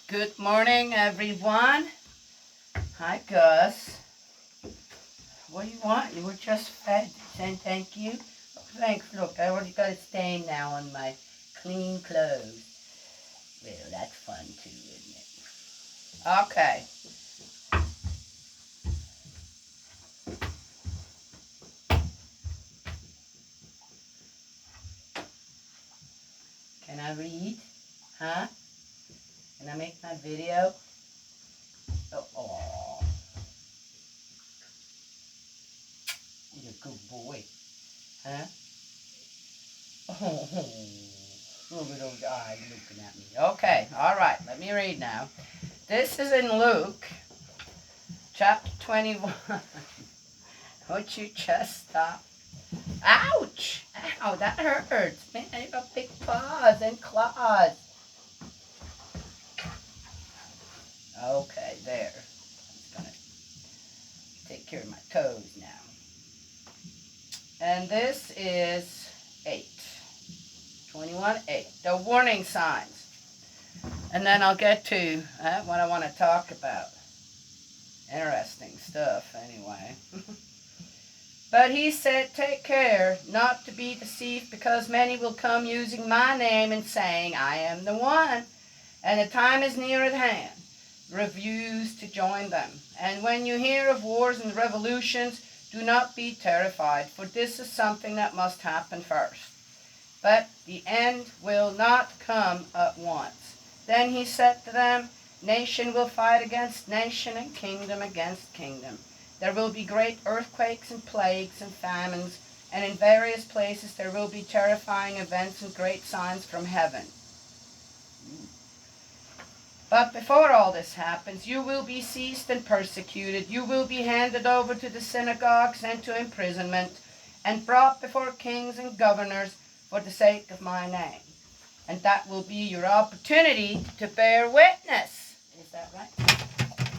Good morning, everyone. Hi, Gus. What do you want? You were just fed. Saying thank you. Oh, thanks. Look, I already got a stain now on my clean clothes. Well, that's fun too, isn't it? Okay. Can I read? Huh? Can I make my video? Oh, you're a good boy. Huh? Oh, look at those eyes looking at me. Okay, all right. Let me read now. This is in Luke, chapter 21. Won't you just stop? Ouch! Ow, that hurts. Man, you got big paws and claws. Okay, there. I'm just gonna take care of my toes now. And this is 8. 21, 8. The warning signs. And then I'll get to what I want to talk about. Interesting stuff, anyway. But he said, take care not to be deceived, because many will come using my name and saying, I am the one, and the time is near at hand. Refuse to join them. And when you hear of wars and revolutions, do not be terrified, for this is something that must happen first. But the end will not come at once. Then he said to them, nation will fight against nation, and kingdom against kingdom. There will be great earthquakes and plagues and famines, and in various places there will be terrifying events and great signs from heaven. But before all this happens, you will be seized and persecuted. You will be handed over to the synagogues and to imprisonment, and brought before kings and governors for the sake of my name. And that will be your opportunity to bear witness. Is that right?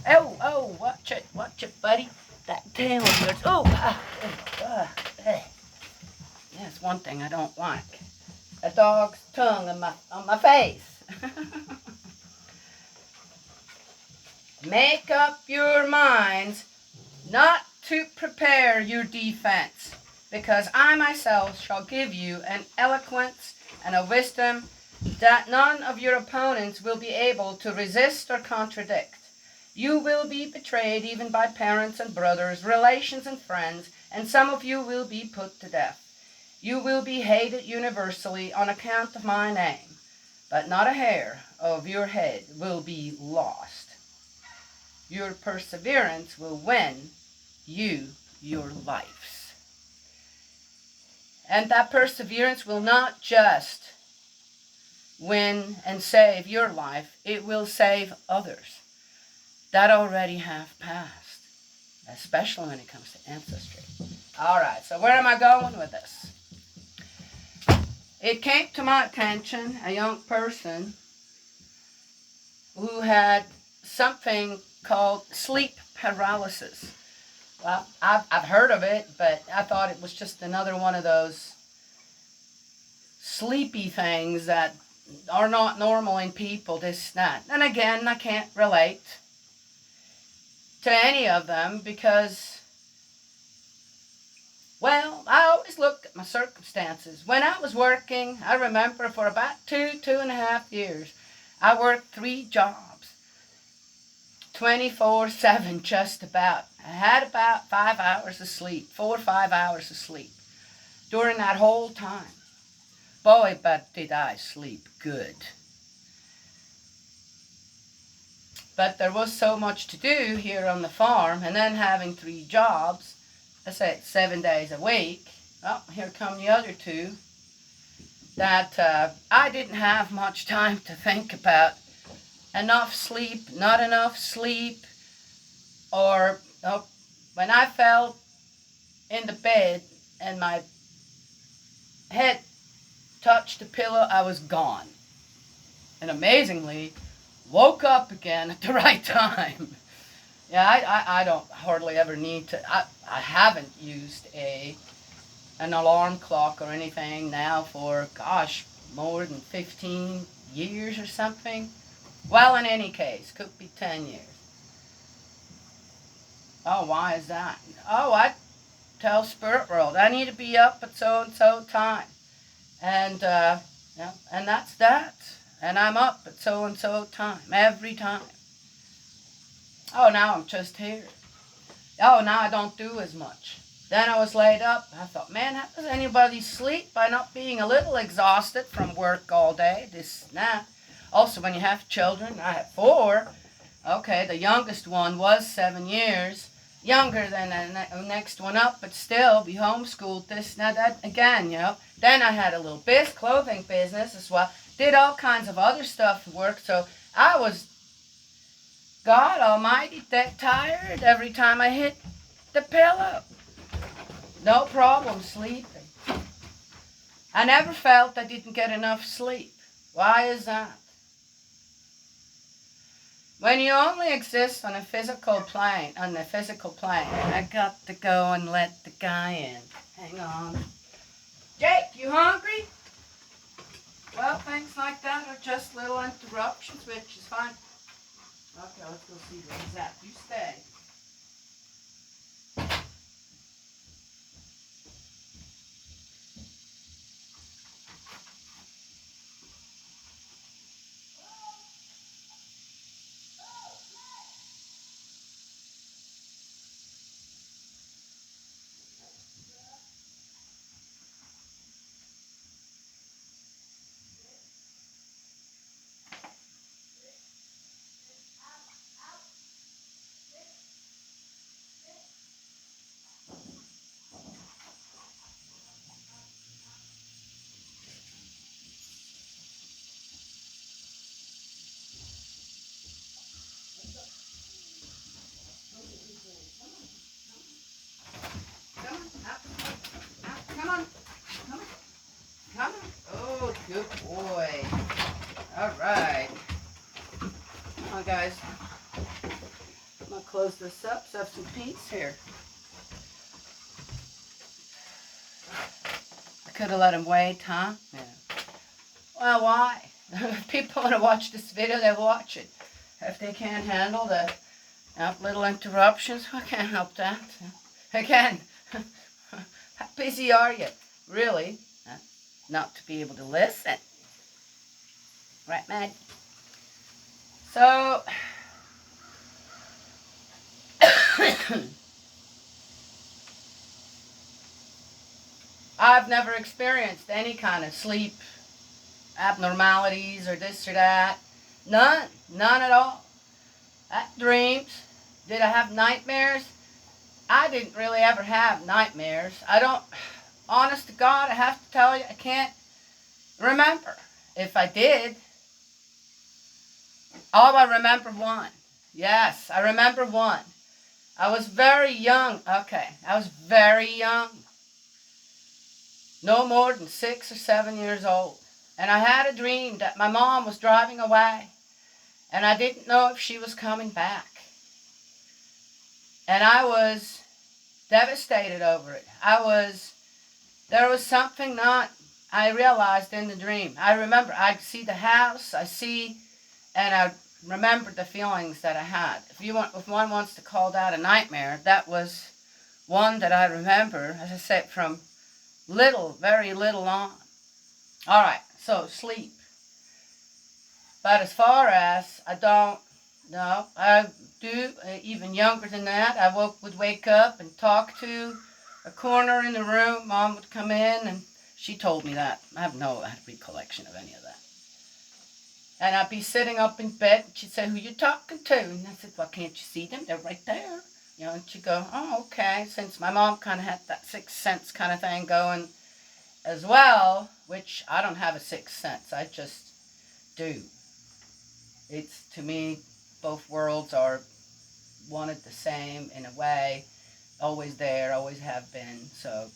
Oh, watch it, buddy. That tail of yours. That's one thing I don't like. A dog's tongue on my face. Make up your minds not to prepare your defense, because I myself shall give you an eloquence and a wisdom that none of your opponents will be able to resist or contradict. You will be betrayed even by parents and brothers, relations and friends, and some of you will be put to death. You will be hated universally on account of my name, but not a hair of your head will be lost. Your perseverance will win you your lives. And that perseverance will not just win and save your life, it will save others that already have passed, especially when it comes to ancestry. All right, so where am I going with this? It came to my attention a young person who had something called sleep paralysis. Well, I've heard of it, but I thought it was just another one of those sleepy things that are not normal in people, this, that. And again, I can't relate to any of them because, well, I always look at my circumstances. When I was working, I remember for about 2.5 years, I worked 3 jobs, 24/7 just about. I had about 5 hours of sleep, 4 or 5 hours of sleep during that whole time. Boy, but did I sleep good. But there was so much to do here on the farm, and then having 3 jobs, I say 7 days a week. Oh, here come the other 2. That I didn't have much time to think about enough sleep, not enough sleep, or when I fell in the bed and my head touched the pillow, I was gone. And amazingly, woke up again at the right time. Yeah, I don't hardly ever need to. I haven't used an alarm clock or anything now for, gosh, more than 15 years or something. Well, in any case, could be 10 years. Oh, why is that? Oh, I tell Spirit World, I need to be up at so-and-so time. And, yeah, and that's that. And I'm up at so-and-so time, every time. Oh, now I'm just here. Oh, now I don't do as much. Then I was laid up. I thought, man, how does anybody sleep by not being a little exhausted from work all day? This, that. Also, when you have children, I have 4. Okay, the youngest one was 7 years younger than the next one up, but still be homeschooled. This, now that again, Then I had a little clothing business as well. Did all kinds of other stuff at work, so I was, God Almighty, that tired every time I hit the pillow. No problem sleeping. I never felt I didn't get enough sleep. Why is that? When you only exist on the physical plane, I got to go and let the guy in. Hang on. Jake, you hungry? Well, things like that are just little interruptions, which is fine. Okay, let's go see where he's at. You stay. Come on. Come on. Oh, good boy. All right. Come on, guys. I'm going to close this up so I have some peace here. I could have let him wait, huh? Yeah. Well, why? If people want to watch this video, they'll watch it. If they can't handle the little interruptions, I can't help that. Again, how busy are you? Really? Not to be able to listen. Right, Matt? So, I've never experienced any kind of sleep abnormalities or this or that. None. None at all. Dreams. Did I have nightmares? I didn't really ever have nightmares. I don't, honest to God, I have to tell you, I can't remember. If I did, I remember one. Yes, I remember one. I was very young. Okay, I was very young. No more than 6 or 7 years old. And I had a dream that my mom was driving away. And I didn't know if she was coming back. And I was devastated over it. There was something I realized in the dream. I remember, I see the house, and I remembered the feelings that I had. If one wants to call that a nightmare, that was one that I remember, as I said, from very little on. All right, so sleep. But as far as I don't know, I do, even younger than that, I would wake up and talk to a corner in the room. Mom would come in, and she told me that. I have no recollection of any of that. And I'd be sitting up in bed, and she'd say, who you talking to? And I said, well, can't you see them? They're right there. And she'd go, oh, okay. Since my mom kind of had that sixth sense kind of thing going as well, which I don't have a sixth sense. I just do. It's, to me, both worlds are one and the same in a way. Always there, always have been. So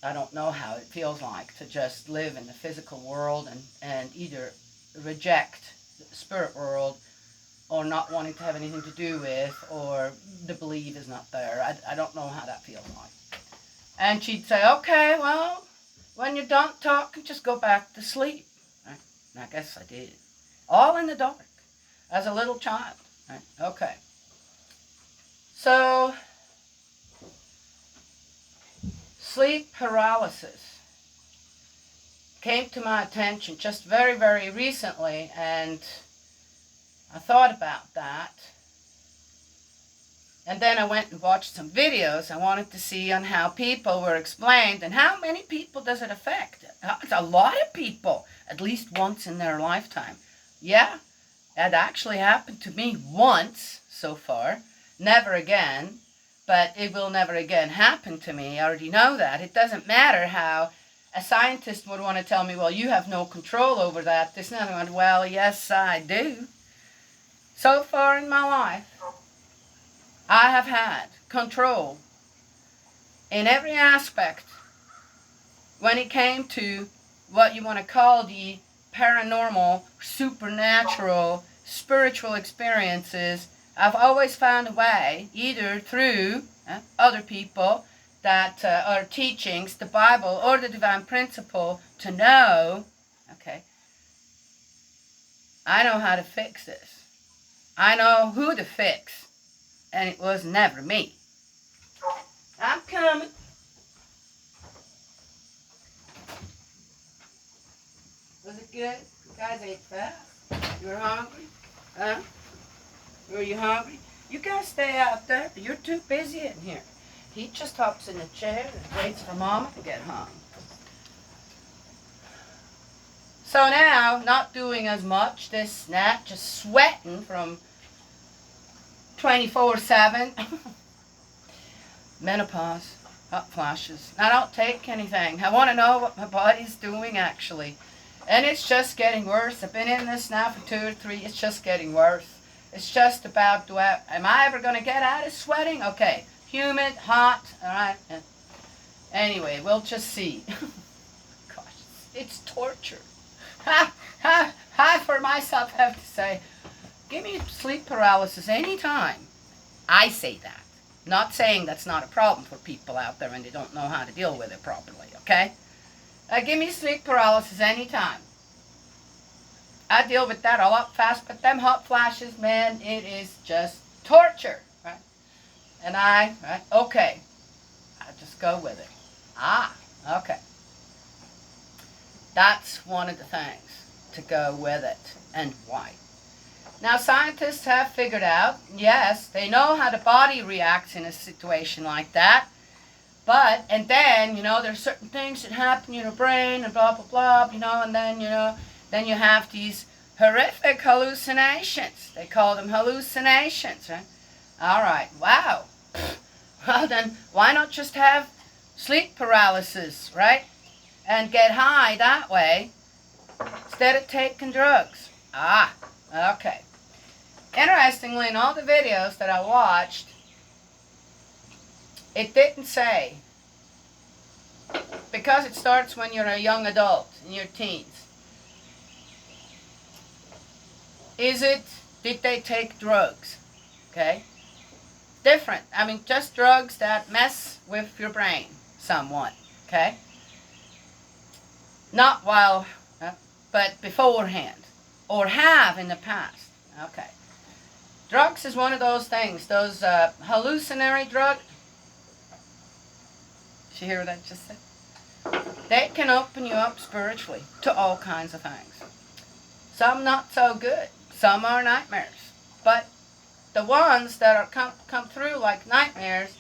I don't know how it feels like to just live in the physical world and either reject the spirit world or not wanting to have anything to do with, or the belief is not there. I don't know how that feels like. And she'd say, okay, well, when you're done talking, just go back to sleep. And I guess I did. all in the dark, as a little child. Right? Okay. So, sleep paralysis came to my attention just very, very recently, and I thought about that. And then I went and watched some videos. I wanted to see on how people were explained and how many people does it affect. It's a lot of people, at least once in their lifetime. Yeah, that actually happened to me once so far. Never again, but it will never again happen to me. I already know that. It doesn't matter how a scientist would want to tell me, well, you have no control over that. There's nothing. Well, yes, I do. So far in my life, I have had control in every aspect when it came to what you want to call the paranormal, supernatural, spiritual experiences. I've always found a way, either through other people that are teachings, the Bible, or the divine principle, to know, okay, I know how to fix this. I know who to fix. And it was never me. I'm coming. Was it good? You guys ate fast? You were hungry? Huh? Were you hungry? You guys stay out there. You're too busy in here. He just hops in the chair and waits for Mama to get home. So now, not doing as much, this nap, just sweating from 24/7. Menopause, hot flashes. I don't take anything. I want to know what my body's doing actually. And it's just getting worse. I've been in this now for 2 or 3. It's just getting worse. It's just about, am I ever going to get out of sweating? Okay. Humid, hot, all right. Anyway, we'll just see. Gosh, it's torture. I for myself have to say, give me sleep paralysis anytime. I say that. Not saying that's not a problem for people out there and they don't know how to deal with it properly, okay? Give me sleep paralysis anytime. I deal with that a lot fast, but them hot flashes, man, it is just torture, right? And okay, I just go with it. Okay. That's one of the things, to go with it, and why. Now, scientists have figured out, yes, they know how the body reacts in a situation like that. But, and then, there's certain things that happen in your brain and blah, blah, blah, and then, then you have these horrific hallucinations. They call them hallucinations, right? All right, wow. Well, then, why not just have sleep paralysis, right? And get high that way instead of taking drugs. Okay. Interestingly, in all the videos that I watched, it didn't say, because it starts when you're a young adult, in your teens. Did they take drugs? Okay? Different. I mean, just drugs that mess with your brain somewhat. Okay? Not while, but beforehand. Or have in the past. Okay. Drugs is one of those things. Those hallucinatory drugs. Did you hear what I just said? They can open you up spiritually to all kinds of things. Some not so good. Some are nightmares. But the ones that are come through like nightmares,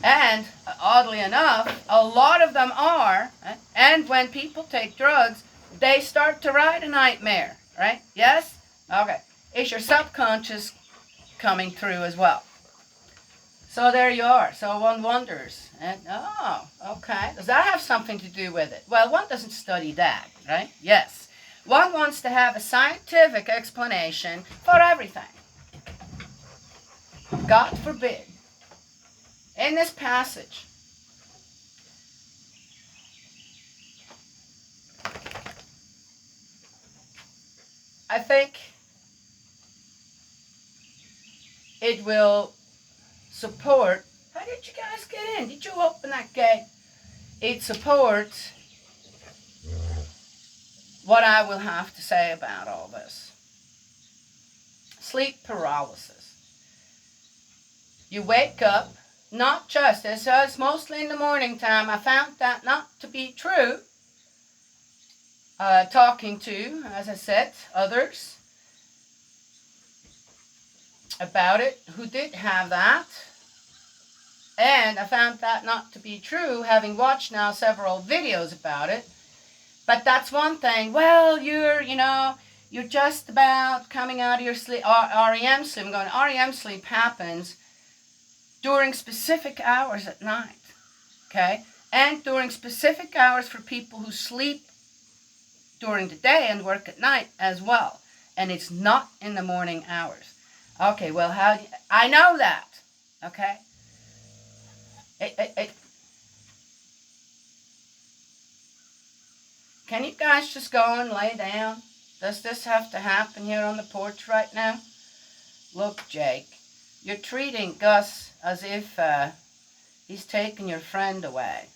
and oddly enough, a lot of them are, and when people take drugs, they start to ride a nightmare, right? Yes? Okay. It's your subconscious coming through as well. So there you are. So one wonders, okay. Does that have something to do with it? Well, one doesn't study that, right? Yes. One wants to have a scientific explanation for everything. God forbid. In this passage, I think it will support. How did you guys get in? Did you open that gate? It supports what I will have to say about all this. Sleep paralysis. You wake up, not just, it's mostly in the morning time. I found that not to be true. Talking to, as I said, others about it who did have that. And I found that not to be true, having watched now several videos about it. But that's one thing. Well, you're just about coming out of your sleep, REM sleep. I'm going, REM sleep happens during specific hours at night, okay? And during specific hours for people who sleep during the day and work at night as well. And it's not in the morning hours. Okay, well, I know that, okay? Can you guys just go and lay down? Does this have to happen here on the porch right now? Look, Jake, you're treating Gus as if he's taking your friend away,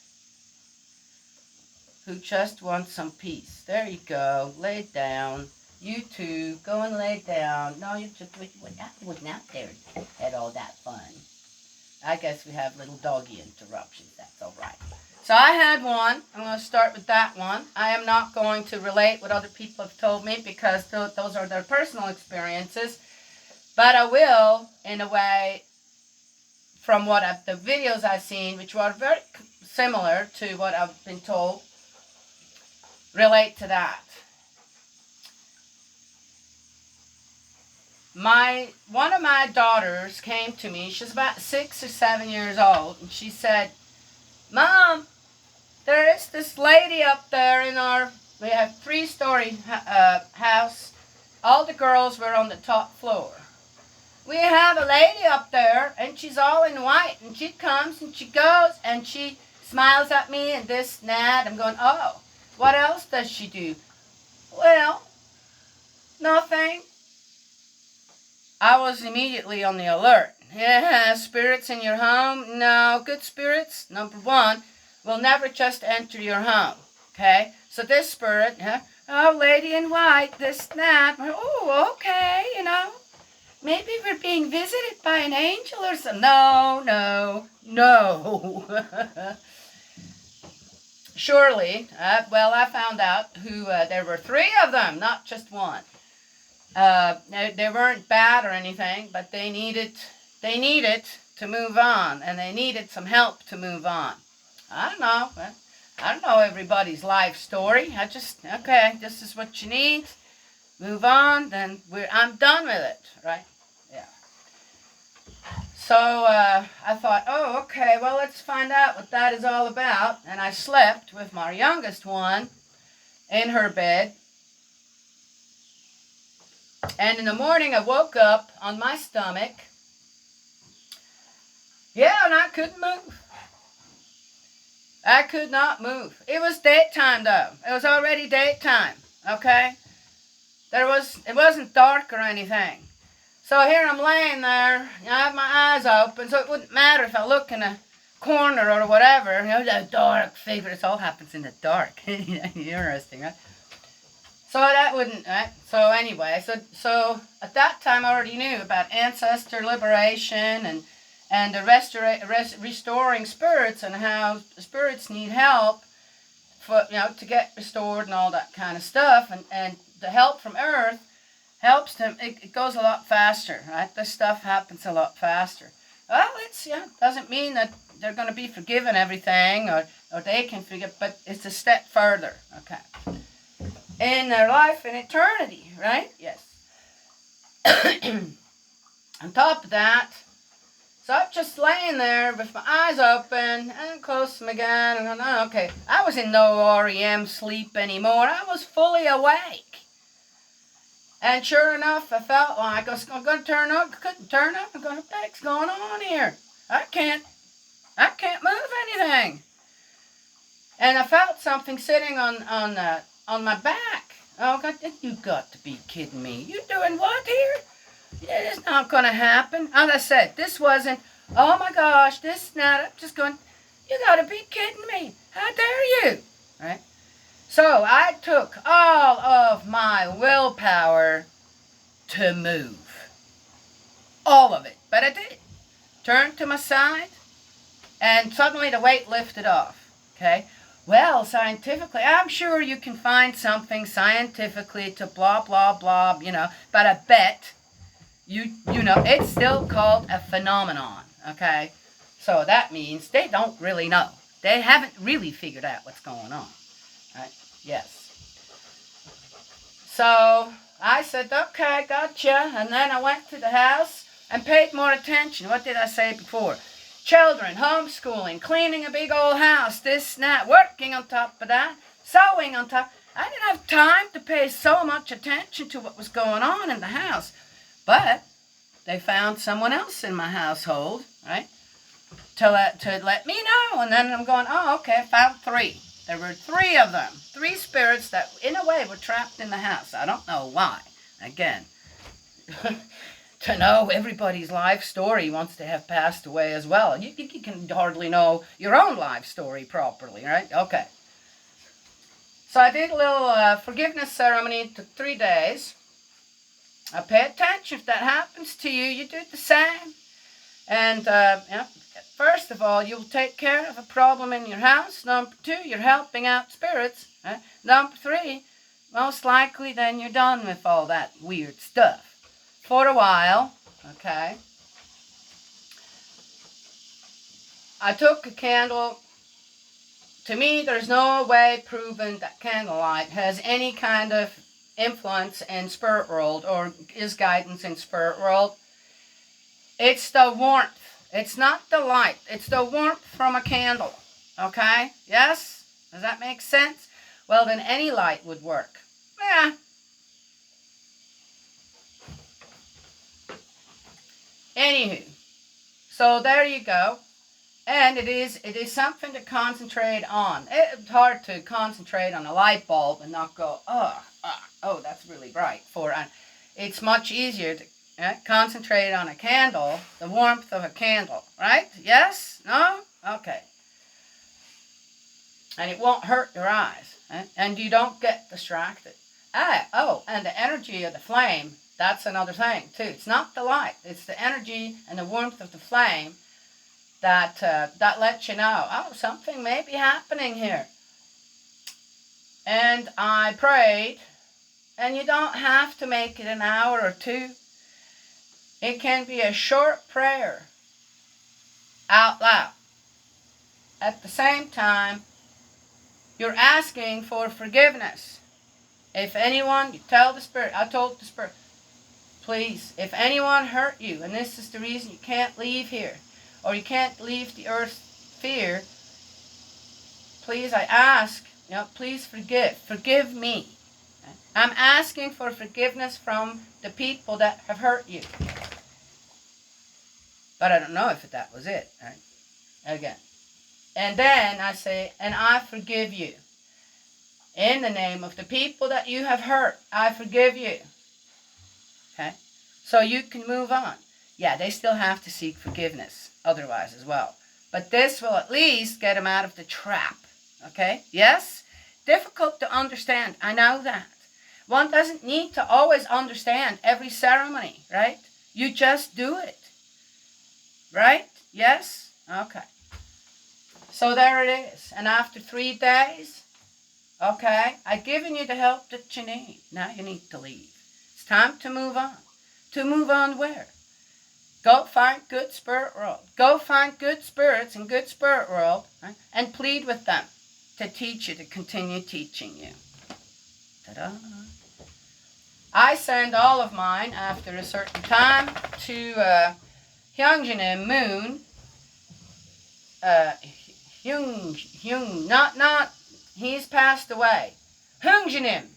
who just wants some peace. There you go. Lay down. You too. Go and lay down. No, you just went out there and had all that fun. I guess we have little doggy interruptions. That's all right. So I had one. I'm going to start with that one. I am not going to relate what other people have told me because those are their personal experiences. But I will, in a way, from the videos I've seen, which were very similar to what I've been told, relate to that. One of my daughters came to me. She's about 6 or 7 years old, and she said, "Mom, there is this lady up there we have 3-story house. All the girls were on the top floor. We have a lady up there, and she's all in white, and she comes and she goes, and she smiles at me and this and that." I'm going, oh, what else does she do? Well, nothing. I was immediately on the alert. Yeah, spirits in your home? No, good spirits, number one, will never just enter your home, okay? So this spirit, oh, lady in white, this, that, oh, okay, maybe we're being visited by an angel or something. No. Surely, I found out who, there were 3 of them, not just one. They weren't bad or anything, but they needed to move on, and they needed some help to move on. I don't know everybody's life story. Okay, this is what you need. Move on, then I'm done with it, right? Yeah. So I thought, oh, okay, well, let's find out what that is all about. And I slept with my youngest one in her bed. And in the morning, I woke up on my stomach. Yeah, and I couldn't move. I could not move. It was daytime, though. It was already daytime, okay? It wasn't dark or anything. So here I'm laying there. I have my eyes open, so it wouldn't matter if I look in a corner or whatever. The dark figure. It all happens in the dark. Interesting, right? So that wouldn't, right? So anyway, so at that time I already knew about ancestor liberation and the restoring spirits, and how spirits need help for, to get restored and all that kind of stuff, and the help from Earth helps them. It goes a lot faster, right? This stuff happens a lot faster. Well, doesn't mean that they're going to be forgiven everything or they can forgive, but it's a step further, okay? In their life in eternity, right? Yes. On top of that, so I'm just laying there with my eyes open and close them again. And oh, okay, I was in no REM sleep anymore. I was fully awake. And sure enough, I felt like I'm going to turn up. Couldn't turn up. I'm going, what the heck's going on here? I can't move anything. And I felt something sitting on my back. Oh, God, you got to be kidding me. You doing what here? It's not going to happen. As I said, this wasn't, oh my gosh, this, not. I'm just going, you got to be kidding me. How dare you? Right? So I took all of my willpower to move. All of it. But I did. Turned to my side, and suddenly the weight lifted off. Okay? Well, scientifically, I'm sure you can find something scientifically to blah, blah, blah, but I bet you know, it's still called a phenomenon, okay? So that means they don't really know. They haven't really figured out what's going on, right? Yes. So I said, okay, gotcha. And then I went to the house and paid more attention. What did I say before? Children, homeschooling, cleaning a big old house, this and that, working on top of that, sewing on top. I didn't have time to pay so much attention to what was going on in the house. But they found someone else in my household, right, to let me know. And then I'm going, oh, okay, I found 3. There were 3 of them, 3 spirits that, in a way, were trapped in the house. I don't know why. Again, to know everybody's life story once they have passed away as well. You can hardly know your own life story properly, right? Okay. So I did a little forgiveness ceremony. It took 3 days. I pay attention. If that happens to you, you do the same. And first of all, you'll take care of a problem in your house. Number 2, you're helping out spirits. Number 3, most likely then you're done with all that weird stuff. For a while, okay, I took a candle. To me, there's no way proven that candlelight has any kind of influence in spirit world or is guidance in spirit world. It's the warmth. It's not the light. It's the warmth from a candle. Okay? Yes? Does that make sense? Well, then any light would work. Yeah. Anywho, so there you go. And it is something to concentrate on. It's hard to concentrate on a light bulb and not go, oh, that's really bright. It's much easier to concentrate on a candle, the warmth of a candle, right? Yes? No? Okay. And it won't hurt your eyes, and you don't get distracted. And the energy of the flame, that's another thing, too. It's not the light. It's the energy and the warmth of the flame that lets you know, oh, something may be happening here. And I prayed, and you don't have to make it an hour or 2. It can be a short prayer out loud. At the same time, you're asking for forgiveness. If anyone, you tell the Spirit, I told the Spirit, please, if anyone hurt you, and this is the reason you can't leave here, or you can't leave the earth sphere, please, I ask, please forgive me. I'm asking for forgiveness from the people that have hurt you. But I don't know if that was it, right? Again. And then I say, and I forgive you. In the name of the people that you have hurt, I forgive you. Okay? So you can move on. Yeah, they still have to seek forgiveness otherwise as well. But this will at least get them out of the trap. Okay? Yes? Difficult to understand. I know that. One doesn't need to always understand every ceremony, right? You just do it. Right? Yes? Okay. So there it is. And after 3 days, okay, I've given you the help that you need. Now you need to leave. It's time to move on. To move on where? Go find good spirit world. Go find good spirits in good spirit world, right? And plead with them to teach you, to continue teaching you. Ta-da. I send all of mine after a certain time to Hyungjinim Moon. He's passed away. Hyungjinim.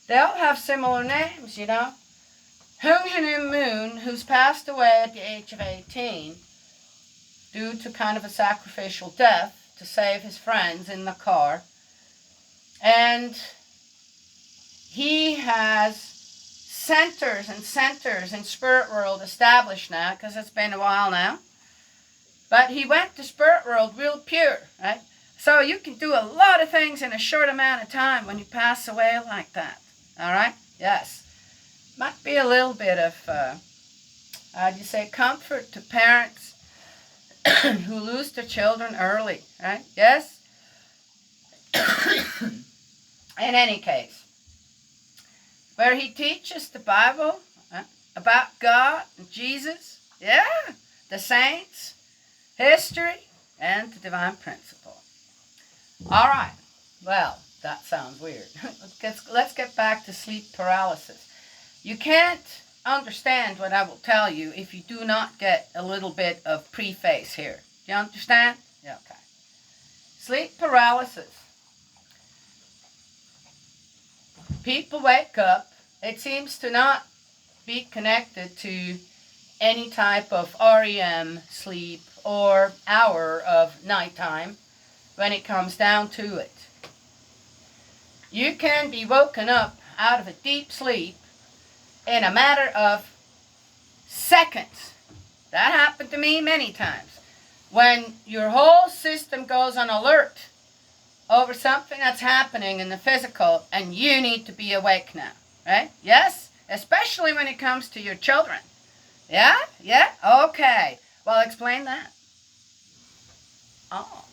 They all have similar names, you know. Hyungjinim Moon, who's passed away at the age of 18 due to kind of a sacrificial death to save his friends in the car. And he has centers and centers in spirit world established now, because it's been a while now. But he went to spirit world real pure, right? So you can do a lot of things in a short amount of time when you pass away like that. All right? Yes. Might be a little bit of, how do you say, comfort to parents who lose their children early, right? Yes? In any case, where he teaches the Bible about God and Jesus, yeah, the saints, history, and the divine principle. All right. Well, that sounds weird. Let's get back to sleep paralysis. You can't understand what I will tell you if you do not get a little bit of preface here. Do you understand? Yeah, okay. Sleep paralysis. People wake up. It seems to not be connected to any type of REM sleep or hour of nighttime when it comes down to it. You can be woken up out of a deep sleep in a matter of seconds. That happened to me many times. When your whole system goes on alert over something that's happening in the physical and you need to be awake now, right? Yes? Especially when it comes to your children. Yeah? Yeah? Okay. Well, explain that. Oh.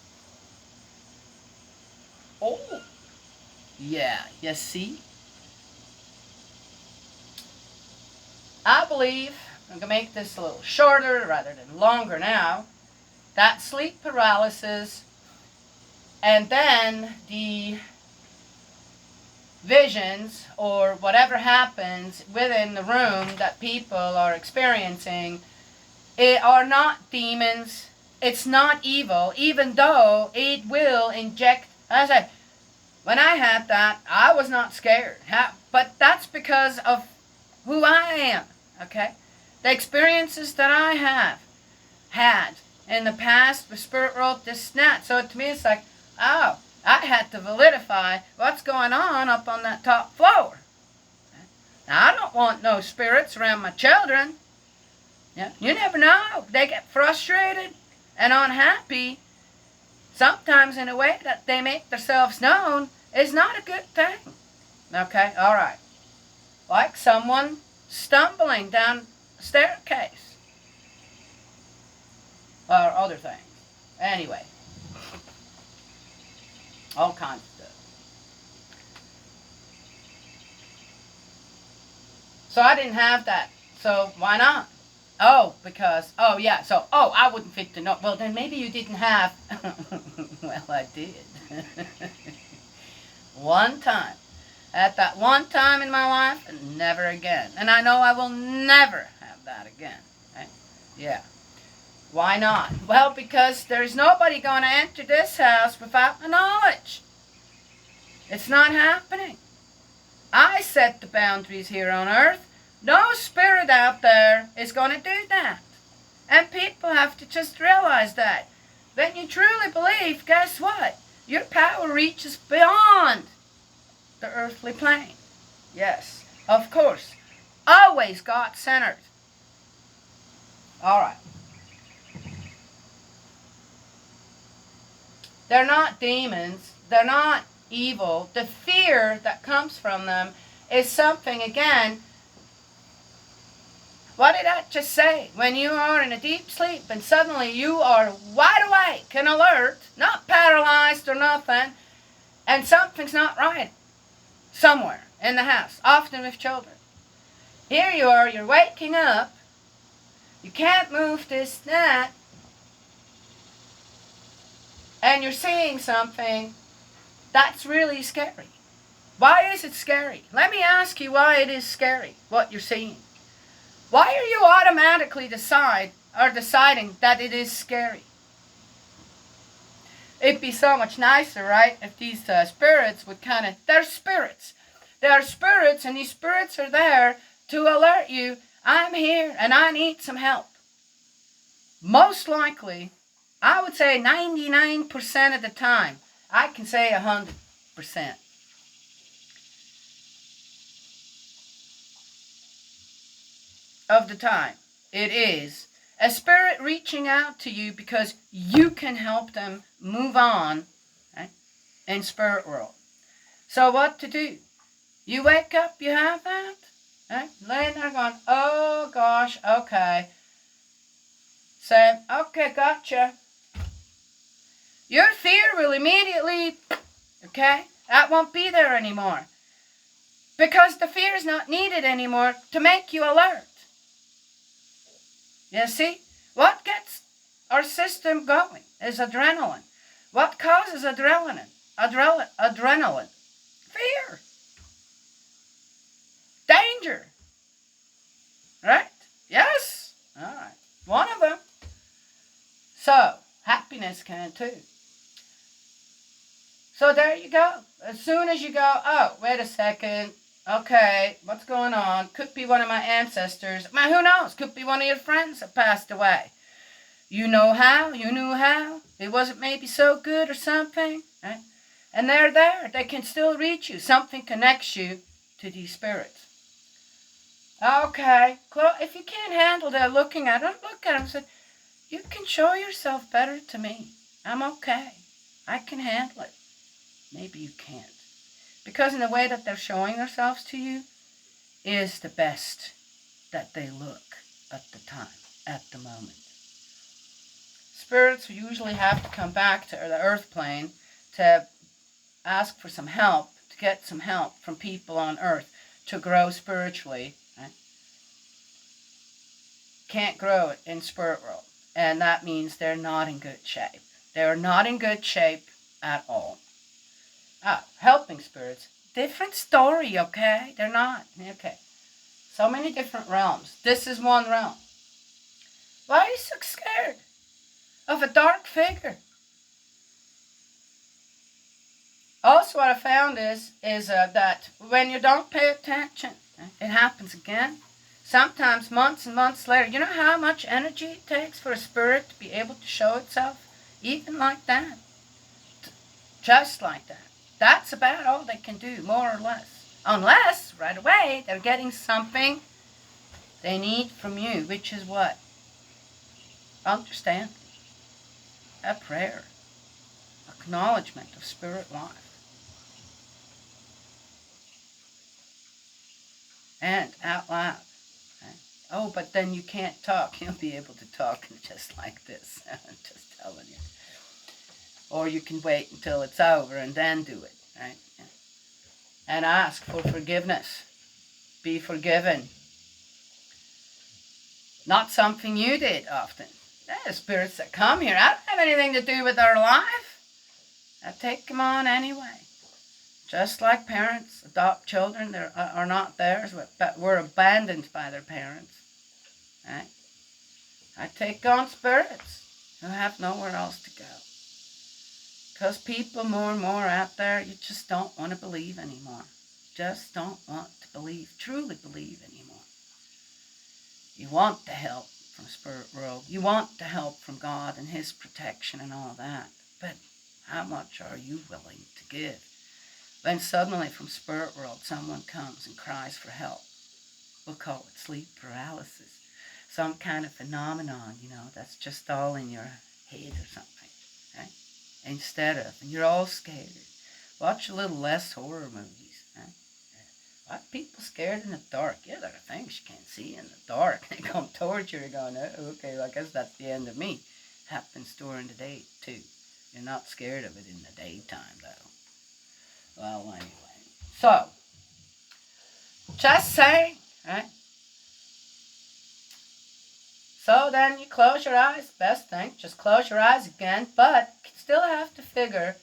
Oh. Yeah, you see? I believe, I'm going to make this a little shorter rather than longer now, that sleep paralysis and then the visions or whatever happens within the room that people are experiencing are not demons. It's not evil, even though it will inject. As I said, when I had that, I was not scared. But that's because of who I am, okay? The experiences that I have had in the past with spirit world, this and that. So to me, it's like, oh, I had to validify what's going on up on that top floor. Now, I don't want no spirits around my children. Yeah, you never know. They get frustrated and unhappy. Sometimes in a way that they make themselves known is not a good thing. Okay, all right. Like someone stumbling down a staircase. Or other things. Anyway. All kinds of stuff. So I didn't have that. So why not? Oh, because, oh yeah, so, oh, I wouldn't fit to know. Well, then maybe you didn't have. Well, I did. One time. At that one time in my life, and never again. And I know I will never have that again. Right? Yeah. Why not? Well, because there's nobody going to enter this house without the knowledge. It's not happening. I set the boundaries here on earth. No spirit out there is going to do that. And people have to just realize that. When you truly believe, guess what? Your power reaches beyond the earthly plane. Yes, of course. Always God-centered. All right. They're not demons. They're not evil. The fear that comes from them is something, again, what did I just say? When you are in a deep sleep and suddenly you are wide awake and alert, not paralyzed or nothing, and something's not right somewhere in the house, often with children. Here you are, you're waking up, you can't move this, that, and you're seeing something that's really scary. Why is it scary? Let me ask you why it is scary, what you're seeing. Why are you automatically deciding that it is scary? It'd be so much nicer, right, if these spirits would kind of, they're spirits. They are spirits, and these spirits are there to alert you, I'm here and I need some help. Most likely, I would say 99% of the time, I can say 100%. Of the time, it is a spirit reaching out to you because you can help them move on in spirit world. So what to do? You wake up, you have that, right? Laying there going, oh gosh, okay. Say, okay, gotcha. Your fear will immediately, okay, that won't be there anymore. Because the fear is not needed anymore to make you alert. You see? What gets our system going is adrenaline. What causes adrenaline? Adrenaline. Fear. Danger. Right? Yes? All right. One of them. So, happiness can too. So there you go. As soon as you go, oh, wait a second. Okay, what's going on? Could be one of my ancestors. Man, who knows? Could be one of your friends that passed away. You know how? You knew how? It wasn't maybe so good or something. Right? And they're there. They can still reach you. Something connects you to these spirits. Okay, if you can't handle that looking at them, look at them and say, you can show yourself better to me. I'm okay. I can handle it. Maybe you can't. Because in the way that they're showing themselves to you is the best that they look at the time, at the moment. Spirits usually have to come back to the earth plane to ask for some help, to get some help from people on earth to grow spiritually. Right? Can't grow it in spirit world. And that means they're not in good shape. They're not in good shape at all. Helping spirits. Different story, okay? They're not. Okay. So many different realms. This is one realm. Why are you so scared of a dark figure? Also, what I found is that when you don't pay attention, it happens again. Sometimes months and months later. You know how much energy it takes for a spirit to be able to show itself? Even like that. Just like that. That's about all they can do, more or less. Unless, right away, they're getting something they need from you, which is what? Understanding. A prayer. Acknowledgement of spirit life. And out loud. Okay? Oh, but then you can't talk. You'll be able to talk just like this. I'm just telling you. Or you can wait until it's over and then do it. Right? And ask for forgiveness. Be forgiven. Not something you did often. The spirits that come here, I don't have anything to do with our life. I take them on anyway. Just like parents adopt children that are not theirs, but were abandoned by their parents. Right? I take on spirits who have nowhere else to go. Because people more and more out there, you just don't want to believe anymore. Just don't want to believe, truly believe anymore. You want the help from spirit world. You want the help from God and His protection and all that. But how much are you willing to give? When suddenly from spirit world someone comes and cries for help. We'll call it sleep paralysis. Some kind of phenomenon, that's just all in your head or something. Right? Instead of, and you're all scared. Watch a little less horror movies. Right? Why are people scared in the dark? Yeah, there are things you can't see in the dark. They come towards you and you're going, oh, okay, well, I guess that's the end of me. Happens during the day, too. You're not scared of it in the daytime, though. Well, anyway. So, just saying, right? So then you close your eyes. Best thing, just close your eyes again. But you still have to figure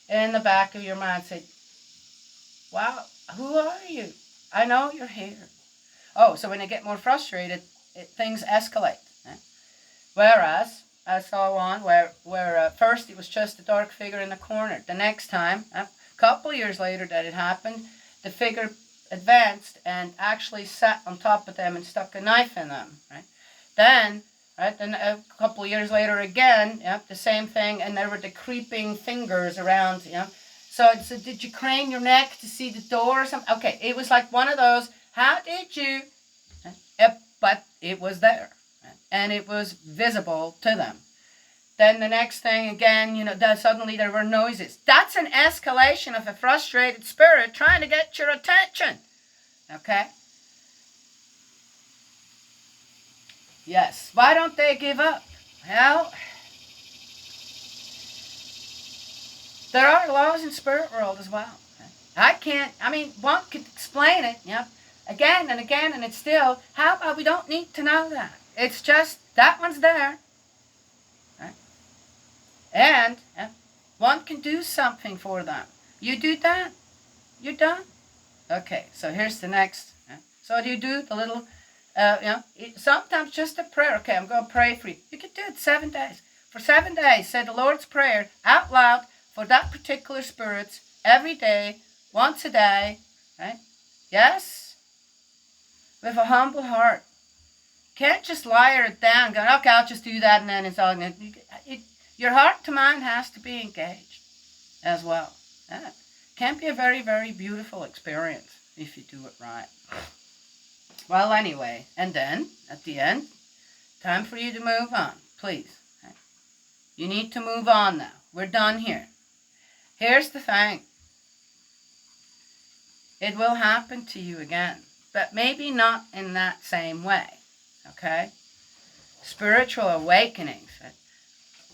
in the back of your mind, say, wow, who are you? I know you're here. Oh, so when you get more frustrated, things escalate. Right? Whereas, I saw one where first it was just a dark figure in the corner. The next time, a couple of years later that it happened, the figure advanced and actually sat on top of them and stuck a knife in them. Right? Then a couple of years later again, the same thing, and there were the creeping fingers around, So it said, did you crane your neck to see the door or something? Okay, it was like one of those, how did you? But it was there, and it was visible to them. Then the next thing again, suddenly there were noises. That's an escalation of a frustrated spirit trying to get your attention. Okay? Yes. Why don't they give up? Well, there are laws in spirit world as well. One could explain it, again and again, and it's still, how about we don't need to know that? It's just, that one's there. Right? And one can do something for them. You do that, you're done. Okay, so here's the next. So you do the little, sometimes just a prayer. Okay, I'm going to pray for you. You can do it 7 days. For 7 days, say the Lord's Prayer out loud for that particular spirit every day, once a day. Right? Yes? With a humble heart. Can't just liar it down, going, okay, I'll just do that, and then it's all good. Your heart to mind has to be engaged as well. Yeah. Can be a very, very beautiful experience if you do it right. Well, anyway, and then, at the end, time for you to move on, please. Okay? You need to move on now. We're done here. Here's the thing. It will happen to you again, but maybe not in that same way, okay? Spiritual awakenings.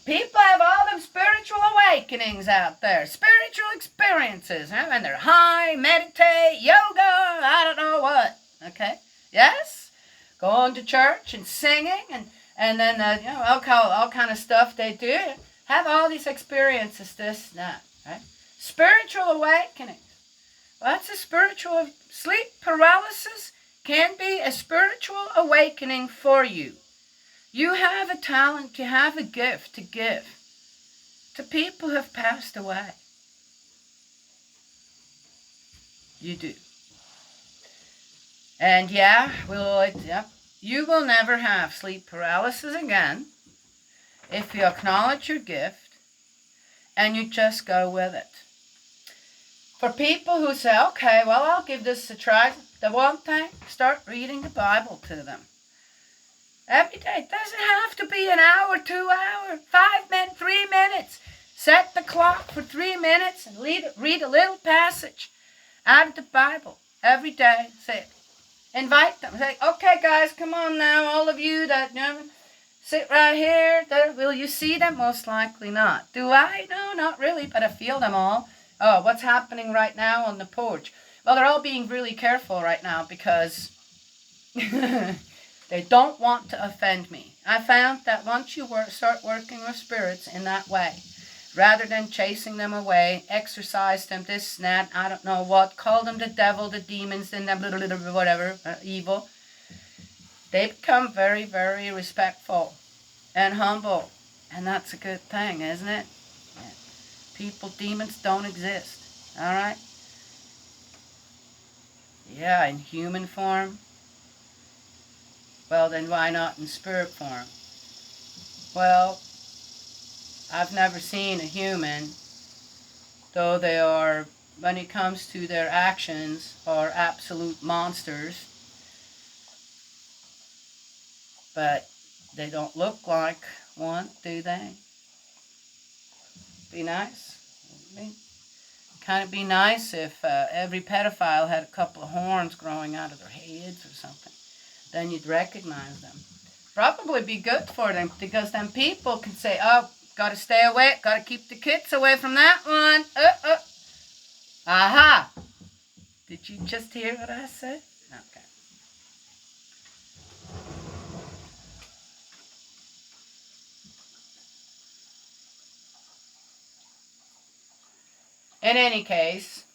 People have all them spiritual awakenings out there, spiritual experiences, and they're high, meditate, yoga, I don't know what, okay? Yes? Going to church and singing, and then, all kind of stuff they do. Have all these experiences, this and that, right? Spiritual awakenings. Well, that's a spiritual, sleep paralysis can be a spiritual awakening for you. You have a talent, you have a gift to give to people who have passed away. You do. And you will never have sleep paralysis again if you acknowledge your gift and you just go with it. For people who say, okay, well, I'll give this a try, the one thing, start reading the Bible to them. Every day. It doesn't have to be an hour, 2 hours, 5 minutes, 3 minutes. Set the clock for 3 minutes and read a little passage out of the Bible every day. Say, invite them. Say, okay, guys, come on now, all of you that sit right here. There, will you see them? Most likely not. Do I? No, not really, but I feel them all. Oh, what's happening right now on the porch? Well, they're all being really careful right now because they don't want to offend me. I found that once you start working with spirits in that way, rather than chasing them away, exorcise them, this, that, I don't know what, call them the devil, the demons, and whatever, evil, they become very, very respectful and humble. And that's a good thing, isn't it? People, demons don't exist. All right? Yeah, in human form. Well, then why not in spirit form? Well, I've never seen a human, though they are, when it comes to their actions, are absolute monsters. But they don't look like one, do they? Be nice. Kind of be nice if every pedophile had a couple of horns growing out of their heads or something. Then you'd recognize them. Probably be good for them because then people can say, oh, got to stay away, got to keep the kids away from that one. Aha! Did you just hear what I said? Okay. In any case,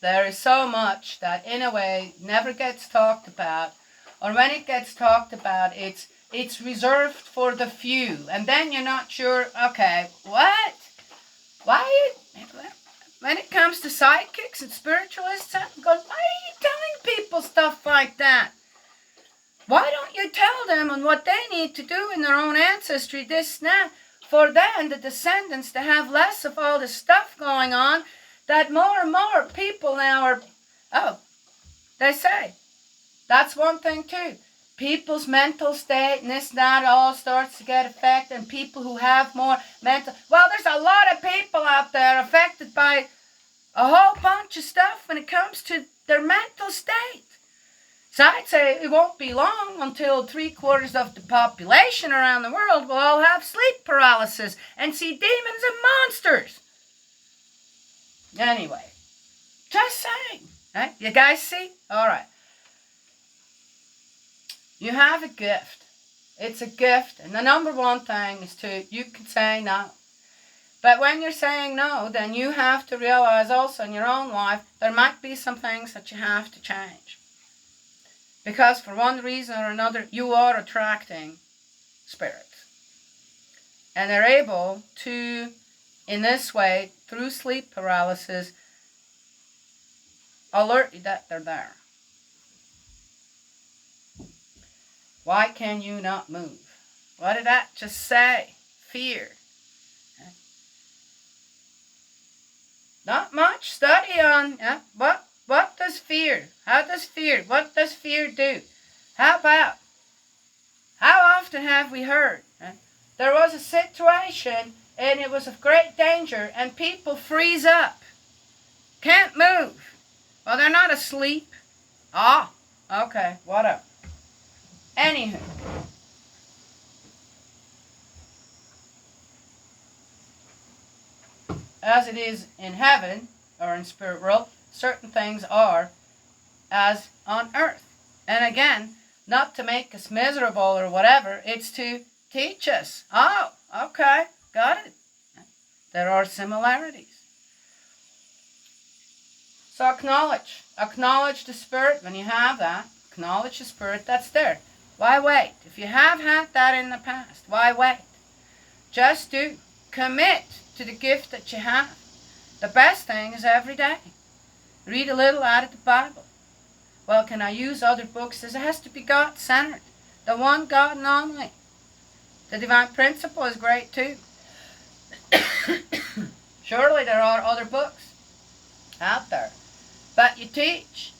there is so much that in a way never gets talked about, or when it gets talked about, it's reserved for the few, and then you're not sure, okay, what? Why? When it comes to psychics and spiritualists, I'm going, why are you telling people stuff like that? Why don't you tell them on what they need to do in their own ancestry, this and that? For then, the descendants, to have less of all this stuff going on, that more and more people now are, they say. That's one thing too. people's mental state and this and that all starts to get affected, and people who have more mental... Well, there's a lot of people out there affected by a whole bunch of stuff when it comes to their mental state. So I'd say it won't be long until 3/4 of the population around the world will all have sleep paralysis and see demons and monsters. Anyway, just saying. Right? You guys see? All right. You have a gift. It's a gift. And the number one thing is you can say no. But when you're saying no, then you have to realize also in your own life, there might be some things that you have to change. Because for one reason or another, you are attracting spirits. And they're able to, in this way, through sleep paralysis, alert you that they're there. Why can you not move? What did that just say? Fear. Not much study on what does fear? What does fear do? How often have we heard? There was a situation and it was of great danger and people freeze up. Can't move. Well, they're not asleep. Okay, whatever. Anywho. As it is in heaven, or in spirit world, certain things are as on earth. And again, not to make us miserable or whatever, it's to teach us. Oh, okay, got it. There are similarities. So acknowledge the spirit when you have that. Acknowledge the spirit that's there. Why wait? If you have had that in the past, why wait? Just do. Commit to the gift that you have. The best thing is every day. Read a little out of the Bible. Well, can I use other books? It has to be God-centered. The one God and only. The divine principle is great too. Surely there are other books out there. But you teach.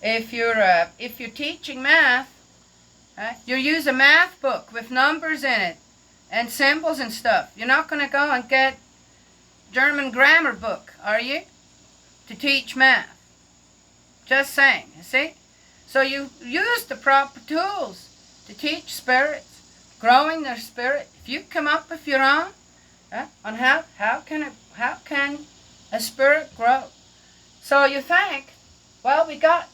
If you're teaching math, you use a math book with numbers in it and symbols and stuff. You're not going to go and get German grammar book, are you? To teach math. Just saying, you see? So you use the proper tools to teach spirits, growing their spirit. If you come up with your own, on how can a spirit grow? So you think, well, we got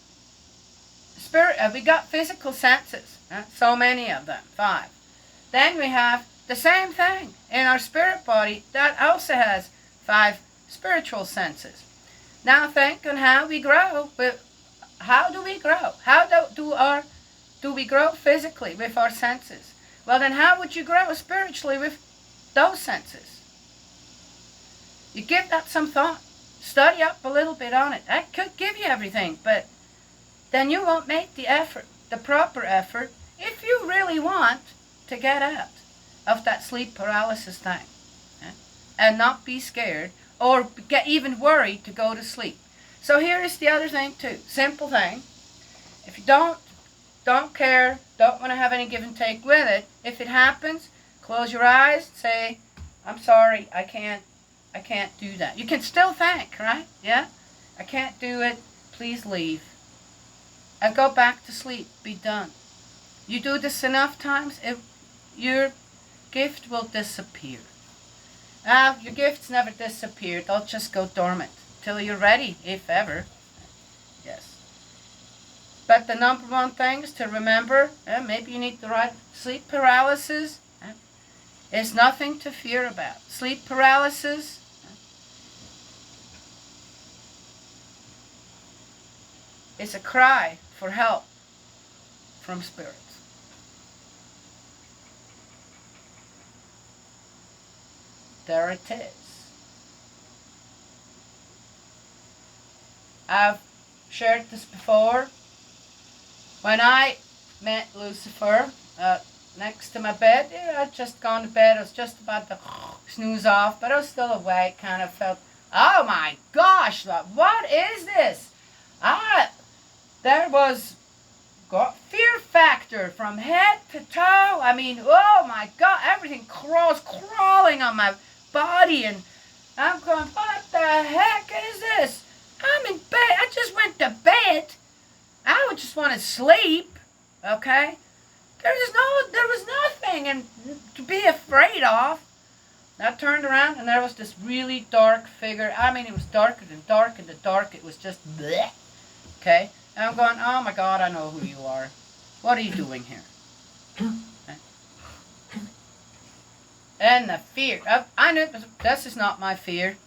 spirit, we got physical senses, so many of them, 5. Then we have the same thing in our spirit body that also has 5 spiritual senses. Now think on how we grow. How do we grow? How do we grow physically with our senses? Well, then how would you grow spiritually with those senses? You give that some thought. Study up a little bit on it. I could give you everything, but then you won't make the effort, the proper effort, if you really want to get out of that sleep paralysis thing. And not be scared or get even worried to go to sleep. So here is the other thing too. Simple thing. If you don't care, don't want to have any give and take with it, if it happens, close your eyes, say, I'm sorry, I can't do that. You can still think, right? Yeah? I can't do it, please leave. And go back to sleep, be done. You do this enough times, your gift will disappear. Your gifts never disappear, they'll just go dormant till you're ready, if ever. Yes. But the number one thing is to remember, maybe you need the right sleep paralysis. Is nothing to fear about. Sleep paralysis is a cry for help from spirits. There it is. I've shared this before. When I met Lucifer next to my bed, I'd just gone to bed. I was just about to snooze off, but I was still awake. Kind of felt, oh my gosh, what is this? There was got fear factor from head to toe. I mean, oh my God, everything crawling on my body, and I'm going, what the heck is this? I'm in bed. I just went to bed. I would just want to sleep. Okay, there was nothing and to be afraid of. I turned around and there was this really dark figure. I mean, it was darker than dark, and the dark, it was just bleh. Okay, and I'm going, oh my God, I know who you are. What are you doing here? And the fear. I knew this is not my fear.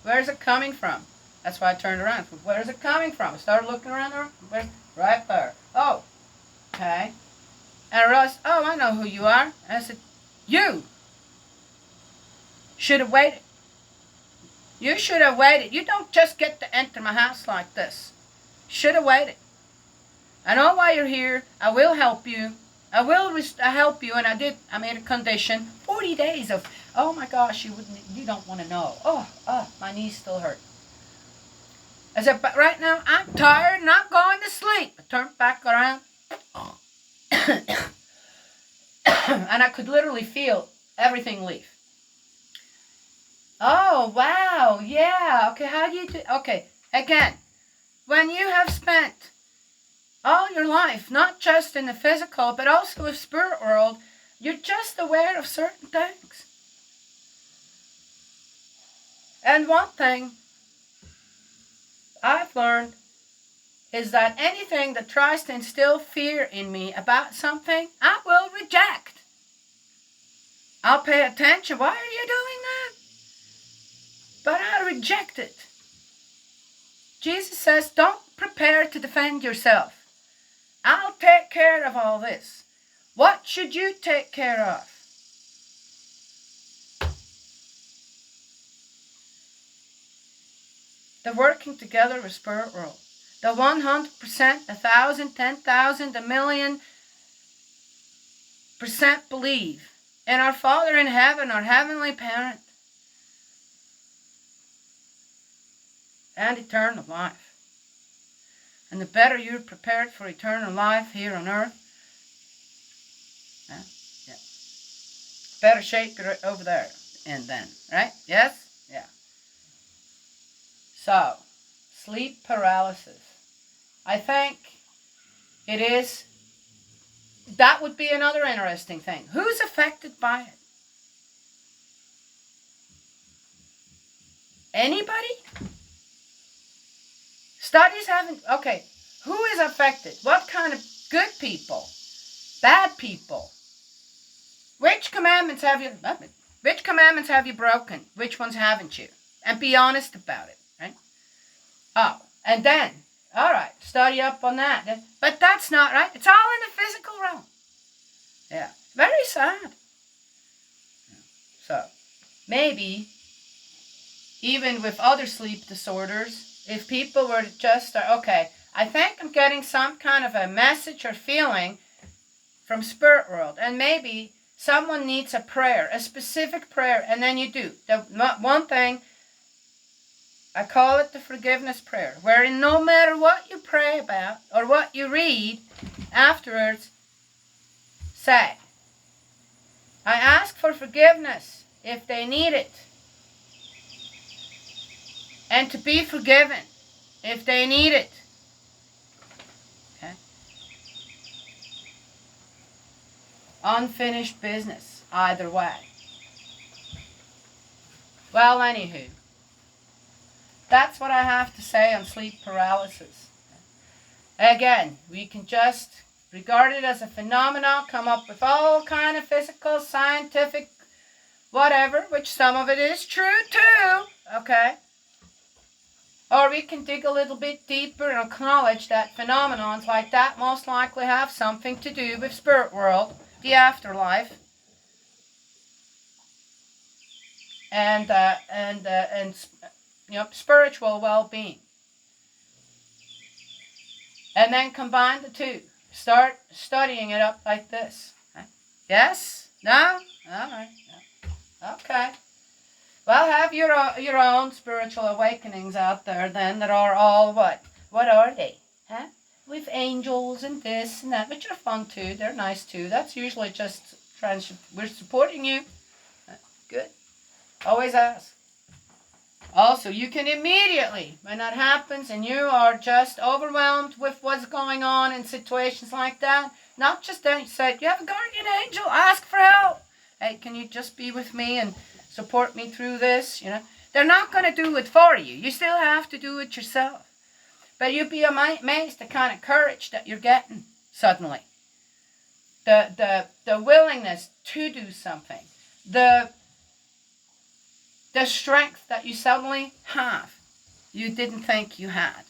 Where's it coming from? That's why I turned around. Where's it coming from? I started looking around the room. Right there. Oh, okay. And I realized, oh, I know who you are. And I said, you should have waited. You should have waited. You don't just get to enter my house like this. Should have waited. I know why you're here. I will help you. I will help you, and I did. I made a condition. 40 days of, oh my gosh, you don't want to know. Oh, my knees still hurt. I said, but right now, I'm tired, not going to sleep. I turned back around, and I could literally feel everything leave. Oh, wow, yeah, okay, how do you do, okay, again, when you have spent all your life, not just in the physical, but also the spirit world, you're just aware of certain things. And one thing I've learned is that anything that tries to instill fear in me about something, I will reject. I'll pay attention. Why are you doing that? But I reject it. Jesus says, don't prepare to defend yourself. I'll take care of all this. What should you take care of? The working together with spirit world. The 100%, 1,000, 10,000, 1,000,000% believe in our Father in heaven, our heavenly parent, and eternal life. And the better you're prepared for eternal life here on earth, better shape it over there and then, right? Yes? Yeah. So, sleep paralysis. I think it is, that would be another interesting thing. Who's affected by it? Anybody? Studies haven't, okay, who is affected? What kind of good people? Bad people? Which commandments have you broken? Which ones haven't you? And be honest about it, right? Oh, and then, all right, study up on that. But that's not right. It's all in the physical realm. Yeah, very sad. So, maybe, even with other sleep disorders, if people were to just start, okay, I think I'm getting some kind of a message or feeling from spirit world, and maybe someone needs a prayer, a specific prayer, and then you do. The one thing, I call it the forgiveness prayer, wherein no matter what you pray about or what you read afterwards, say, I ask for forgiveness if they need it, and to be forgiven if they need it. Okay? Unfinished business, either way. Well, anywho, that's what I have to say on sleep paralysis. Again, we can just regard it as a phenomenon, come up with all kind of physical, scientific, whatever, which some of it is true too, okay? Or we can dig a little bit deeper and acknowledge that phenomenons like that most likely have something to do with spirit world, the afterlife, and spiritual well-being. And then combine the two. Start studying it up like this. Yes? No? All right. Okay. Well, have your own spiritual awakenings out there then that are all what? What are they? Huh? with angels and this and that, which are fun too. They're nice too. That's usually just we're supporting you. Good. Always ask. Also, you can immediately, when that happens and you are just overwhelmed with what's going on in situations like that, not just then you say, you have a guardian angel, ask for help. Hey, can you just be with me and support me through this? You know, they're not going to do it for you. You still have to do it yourself. But you'd be amazed the kind of courage that you're getting suddenly. The willingness to do something. The strength that you suddenly have, you didn't think you had.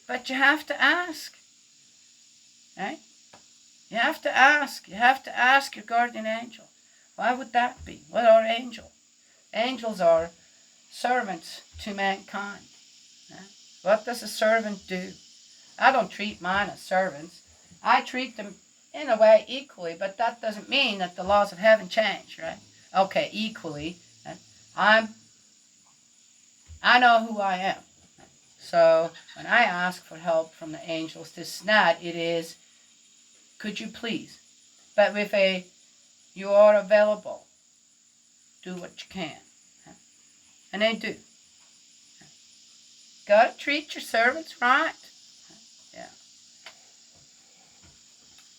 But you have to ask. Right? You have to ask. You have to ask your guardian angel. Why would that be? What are angels? Angels are servants to mankind. What does a servant do? I don't treat mine as servants. I treat them in a way equally, but that doesn't mean that the laws of heaven change, right? Okay, equally. I know who I am. So when I ask for help from the angels, this is not, it is, could you please? But with a, you are available. Do what you can. And they do. Gotta treat your servants right. Yeah.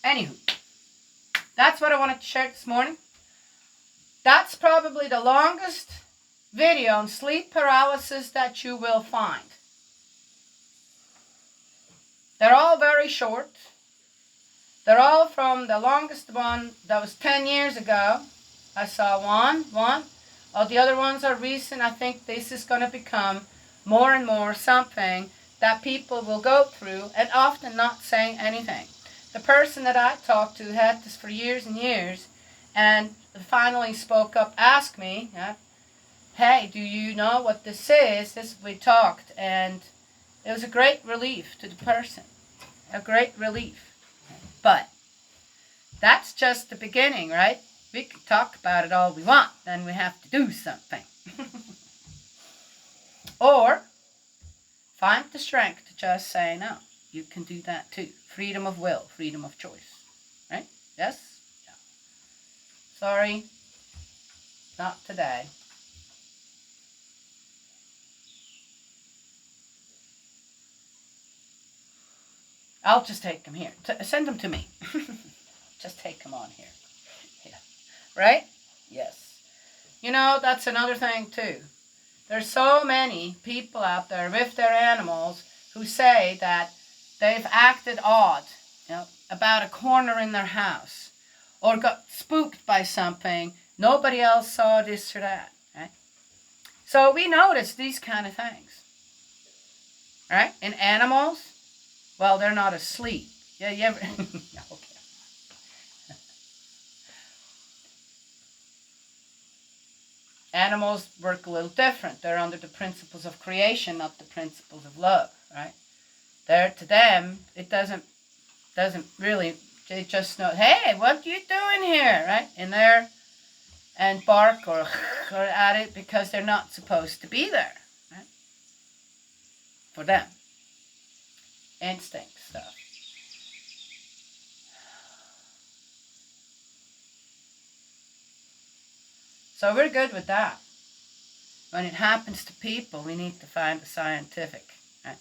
Anywho, that's what I wanted to share this morning. That's probably the longest video on sleep paralysis that you will find. They're all very short. They're all from the longest one that was 10 years ago. I saw one. All the other ones are recent. I think this is going to become more and more something that people will go through and often not saying anything. The person that I talked to had this for years and years and finally spoke up, asked me, hey, do you know what this is? We talked, and it was a great relief to the person. A great relief. But that's just the beginning, right? We can talk about it all we want, then we have to do something. Or find the strength to just say no. You can do that too. Freedom of will, freedom of choice. Right? Yes? Yeah. Sorry. Not today. I'll just take them here. Send them to me. Just take them on here. Yeah. Right? Yes. You know, that's another thing too. There's so many people out there with their animals who say that they've acted odd, about a corner in their house, or got spooked by something. Nobody else saw this or that, right? So we notice these kind of things, right? In animals, well, they're not asleep. Yeah, you ever? Okay. Animals work a little different. They're under the principles of creation, not the principles of love, right? To them, it doesn't really, they just know, hey, what are you doing here, right? In there, and bark or at it because they're not supposed to be there, right? For them. Instinct stuff. So we're good with that. When it happens to people, we need to find the scientific, right?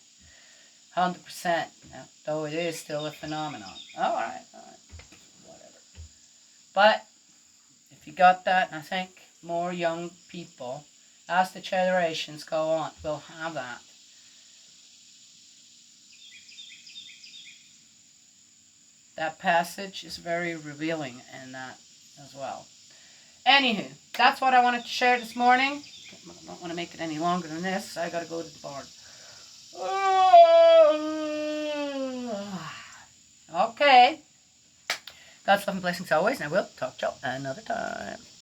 100%, though it is still a phenomenon. All right, whatever. But if you got that, and I think more young people, as the generations go on, will have that. That passage is very revealing in that as well. Anywho, that's what I wanted to share this morning. I don't want to make it any longer than this. I got to go to the barn. Okay. God's love and blessings always, and I will talk to you another time.